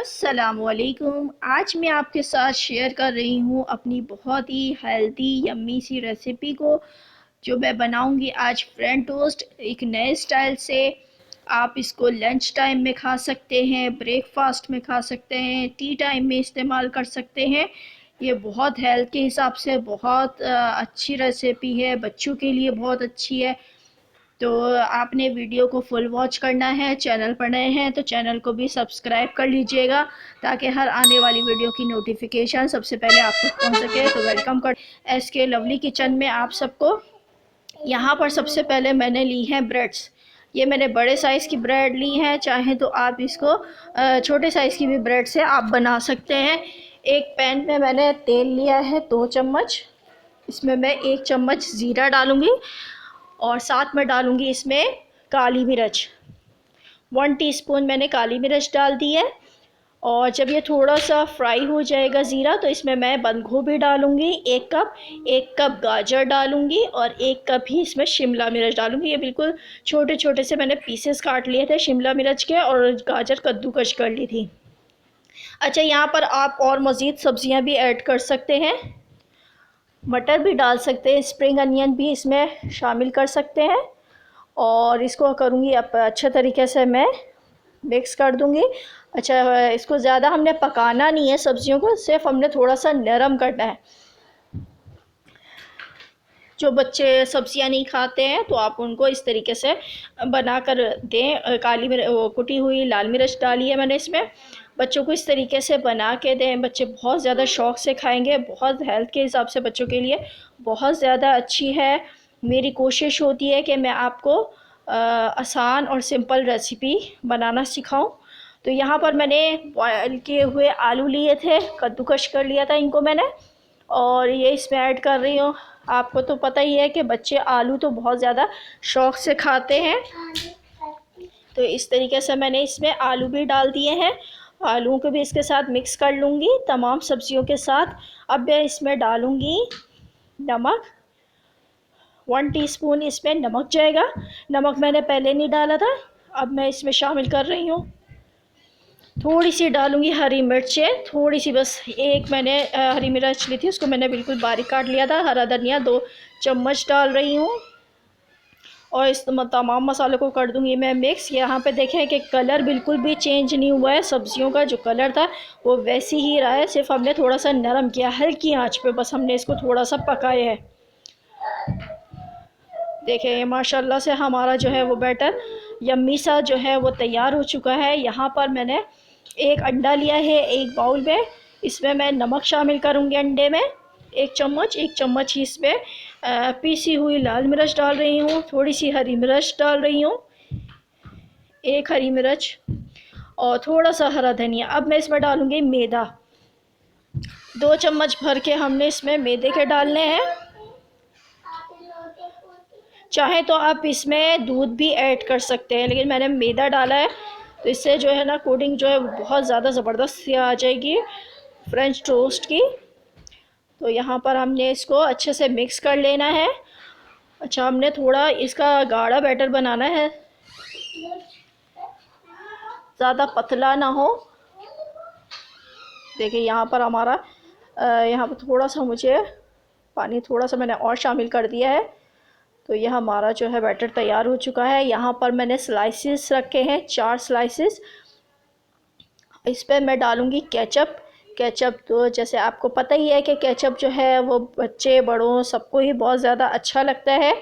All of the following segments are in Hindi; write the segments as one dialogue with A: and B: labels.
A: अस्सलामुअलैकुम। आज मैं आपके साथ शेयर कर रही हूँ अपनी बहुत ही हेल्दी यम्मी सी रेसिपी को, जो मैं बनाऊँगी आज फ्रेंच टोस्ट एक नए स्टाइल से। आप इसको लंच टाइम में खा सकते हैं, ब्रेकफास्ट में खा सकते हैं, टी टाइम में इस्तेमाल कर सकते हैं। ये बहुत हेल्थ के हिसाब से बहुत अच्छी रेसिपी है, बच्चों के लिए बहुत अच्छी है। तो आपने वीडियो को फुल वॉच करना है। चैनल पर नए हैं तो चैनल को भी सब्सक्राइब कर लीजिएगा, ताकि हर आने वाली वीडियो की नोटिफिकेशन सबसे पहले आप तक पहुंच सके। तो वेलकम कर SK लवली किचन में आप सबको। यहाँ पर सबसे पहले मैंने ली हैं ब्रेड्स। ये मैंने बड़े साइज़ की ब्रेड ली हैं, चाहे तो आप इसको छोटे साइज़ की भी ब्रेड से आप बना सकते हैं। एक पैन में मैंने तेल लिया है 2 चम्मच। इसमें मैं 1 चम्मच ज़ीरा डालूँगी और साथ में डालूँगी इसमें काली मिर्च। 1 टीस्पून मैंने काली मिर्च डाल दी है। और जब ये थोड़ा सा फ्राई हो जाएगा ज़ीरा, तो इसमें मैं बंद गोभी डालूँगी 1 कप गाजर डालूँगी और 1 कप ही इसमें शिमला मिर्च डालूँगी। ये बिल्कुल छोटे छोटे से मैंने पीसेस काट लिए थे शिमला मिर्च के, और गाजर कद्दूकश कर ली थी। अच्छा, यहाँ पर आप और मज़ीद सब्ज़ियाँ भी ऐड कर सकते हैं, मटर भी डाल सकते हैं, स्प्रिंग अनियन भी इसमें शामिल कर सकते हैं। और इसको करूँगी अब अच्छे तरीके से मैं मिक्स कर दूँगी। अच्छा, इसको ज़्यादा हमने पकाना नहीं है सब्ज़ियों को, सिर्फ हमने थोड़ा सा नरम करना है। जो बच्चे सब्ज़ियाँ नहीं खाते हैं तो आप उनको इस तरीके से बना कर दें। काली मिर्च, कुटी हुई लाल मिर्च डाली है मैंने इसमें। बच्चों को इस तरीके से बना के दें, बच्चे बहुत ज़्यादा शौक़ से खाएंगे। बहुत हेल्थ के हिसाब से बच्चों के लिए बहुत ज़्यादा अच्छी है। मेरी कोशिश होती है कि मैं आपको आसान और सिंपल रेसिपी बनाना सिखाऊं। तो यहाँ पर मैंने बॉयल किए हुए आलू लिए थे, कद्दूकश कर लिया था इनको मैंने, और ये इसमें ऐड कर रही हूँ। आपको तो पता ही है कि बच्चे आलू तो बहुत ज़्यादा शौक़ से खाते हैं। तो इस तरीके से मैंने इसमें आलू भी डाल दिए हैं। आलूओं को भी इसके साथ मिक्स कर लूँगी तमाम सब्जियों के साथ। अब मैं इसमें डालूँगी नमक। 1 टीस्पून इसमें नमक जाएगा। नमक मैंने पहले नहीं डाला था, अब मैं इसमें शामिल कर रही हूँ। थोड़ी सी डालूँगी हरी मिर्चें, थोड़ी सी बस। एक मैंने हरी मिर्च ली थी, उसको मैंने बिल्कुल बारीक काट लिया था। हरा धनिया 2 चम्मच डाल रही हूँ। और इस तमाम मसालों को कर दूँगी मैं मिक्स। यहाँ पे देखें कि कलर बिल्कुल भी चेंज नहीं हुआ है। सब्जियों का जो कलर था वो वैसे ही रहा है, सिर्फ हमने थोड़ा सा नरम किया, हल्की आंच पे बस हमने इसको थोड़ा सा पकाया है। देखें माशाल्लाह से हमारा जो है वो बैटर यम्मी सा जो है वो तैयार हो चुका है। यहाँ पर मैंने एक अंडा लिया है एक बाउल में। इसमें मैं नमक शामिल करूँगी अंडे में 1 चम्मच ही इसमें पीसी हुई लाल मिर्च डाल रही हूँ। थोड़ी सी हरी मिर्च डाल रही हूँ, 1 हरी मिर्च, और थोड़ा सा हरा धनिया। अब मैं इसमें डालूँगी मैदा। 2 चम्मच भर के हमने इसमें मैदे के डालने हैं। चाहे तो आप इसमें दूध भी ऐड कर सकते हैं, लेकिन मैंने मैदा डाला है तो इससे जो है ना कोटिंग जो है वो बहुत ज़्यादा ज़बरदस्त सी आ जाएगी फ्रेंच टोस्ट की। तो यहाँ पर हमने इसको अच्छे से मिक्स कर लेना है। अच्छा, हमने थोड़ा इसका गाढ़ा बैटर बनाना है, ज़्यादा पतला ना हो। देखिए यहाँ पर हमारा यहाँ पर थोड़ा सा मुझे पानी थोड़ा सा मैंने और शामिल कर दिया है। तो यह हमारा जो है बैटर तैयार हो चुका है। यहाँ पर मैंने स्लाइसेस रखे हैं 4 स्लाइसेस। इस पर मैं डालूँगी केचप। केचप तो जैसे आपको पता ही है कि केचप जो है वो बच्चे बड़ों सबको ही बहुत ज़्यादा अच्छा लगता है,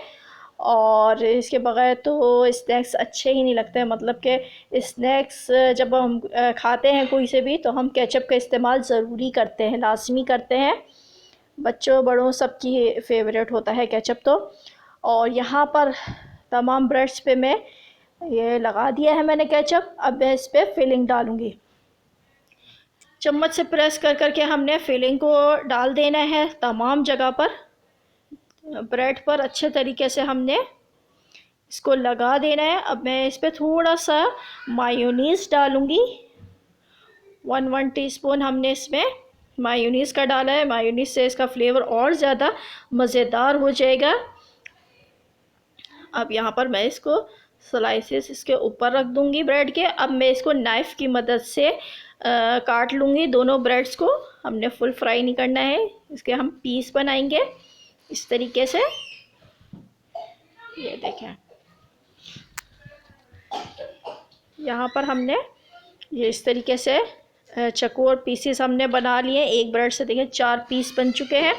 A: और इसके बगैर तो स्नैक्स अच्छे ही नहीं लगते। मतलब कि स्नैक्स जब हम खाते हैं कोई से भी, तो हम केचप का इस्तेमाल ज़रूरी करते हैं, लाजमी करते हैं। बच्चों बड़ों सबकी फेवरेट होता है केचप तो। और यहाँ पर तमाम ब्रेड्स पे मैं ये लगा दिया है मैंने केचप। अब मैं इस पर फिलिंग डालूँगी। चम्मच से प्रेस कर करके हमने फिलिंग को डाल देना है तमाम जगह पर। ब्रेड पर अच्छे तरीके से हमने इसको लगा देना है। अब मैं इस पर थोड़ा सा मायोनीज़ डालूँगी। 1 टीस्पून हमने इसमें मायोनीज़ का डाला है। मायोनीज़ से इसका फ्लेवर और ज़्यादा मज़ेदार हो जाएगा। अब यहाँ पर मैं इसको स्लाइसेस इसके ऊपर रख दूँगी ब्रेड के। अब मैं इसको नाइफ़ की मदद से काट लूँगी दोनों ब्रेड्स को। हमने फुल फ्राई नहीं करना है, इसके हम पीस बनाएंगे इस तरीके से। ये देखें, यहाँ पर हमने ये इस तरीके से चकोर पीसेस हमने बना लिए। एक ब्रेड से देखें 4 पीस बन चुके हैं।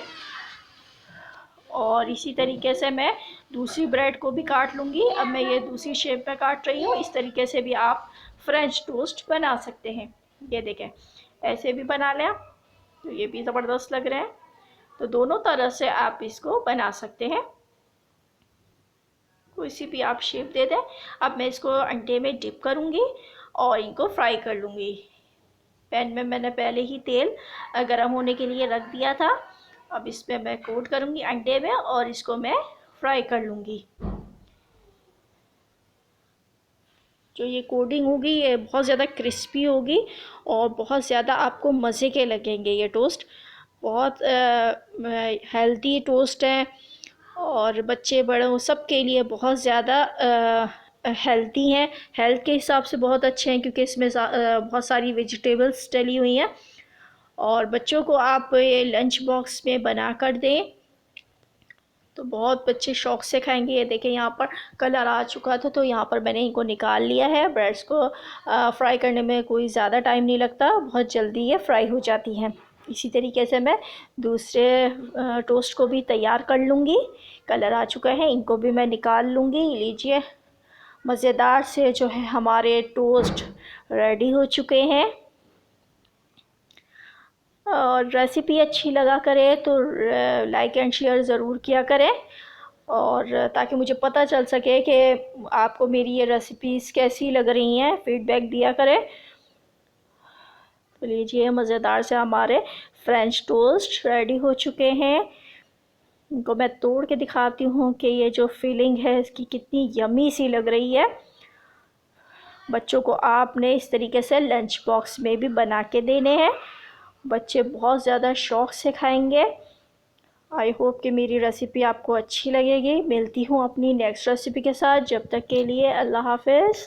A: और इसी तरीके से मैं दूसरी ब्रेड को भी काट लूँगी। अब मैं ये दूसरी शेप में काट रही हूँ। इस तरीके से भी आप फ्रेंच टोस्ट बना सकते हैं। ये देखें, ऐसे भी बना लें तो ये भी ज़बरदस्त लग रहे हैं। तो दोनों तरह से आप इसको बना सकते हैं, कोई सी भी आप शेप दे दें। अब मैं इसको अंडे में डिप करूँगी और इनको फ्राई कर लूँगी। पैन में मैंने पहले ही तेल गरम होने के लिए रख दिया था। अब इसमें मैं कोट करूँगी अंडे में और इसको मैं फ्राई कर लूँगी। जो ये कोटिंग होगी ये बहुत ज़्यादा क्रिस्पी होगी और बहुत ज़्यादा आपको मज़े के लगेंगे। ये टोस्ट बहुत हेल्दी टोस्ट है और बच्चे बड़ों सब के लिए बहुत ज़्यादा हेल्दी हैं। हेल्थ के हिसाब से बहुत अच्छे हैं क्योंकि इसमें बहुत सारी वेजिटेबल्स डली हुई हैं। और बच्चों को आप ये लंच बॉक्स में बना कर दें तो बहुत बच्चे शौक़ से खाएंगे। ये देखें, यहाँ पर कलर आ चुका था तो यहाँ पर मैंने इनको निकाल लिया है। ब्रेड्स को फ्राई करने में कोई ज़्यादा टाइम नहीं लगता, बहुत जल्दी ये फ्राई हो जाती हैं। इसी तरीके से मैं दूसरे टोस्ट को भी तैयार कर लूँगी। कलर आ चुका है, इनको भी मैं निकाल लूँगी। लीजिए, मज़ेदार से जो है हमारे टोस्ट रेडी हो चुके हैं। और रेसिपी अच्छी लगा करे तो लाइक एंड शेयर ज़रूर किया करें, और ताकि मुझे पता चल सके कि आपको मेरी ये रेसिपीज़ कैसी लग रही हैं, फीडबैक दिया करें। तो लीजिए, मज़ेदार से हमारे फ्रेंच टोस्ट रेडी हो चुके हैं। इनको मैं तोड़ के दिखाती हूँ कि ये जो फीलिंग है इसकी कितनी यमी सी लग रही है। बच्चों को आपने इस तरीके से लंच बॉक्स में भी बना के देने हैं, बच्चे बहुत ज़्यादा शौक़ से खाएंगे। आई होप कि मेरी रेसिपी आपको अच्छी लगेगी। मिलती हूँ अपनी नेक्स्ट रेसिपी के साथ, जब तक के लिए अल्लाह हाफ़िज़।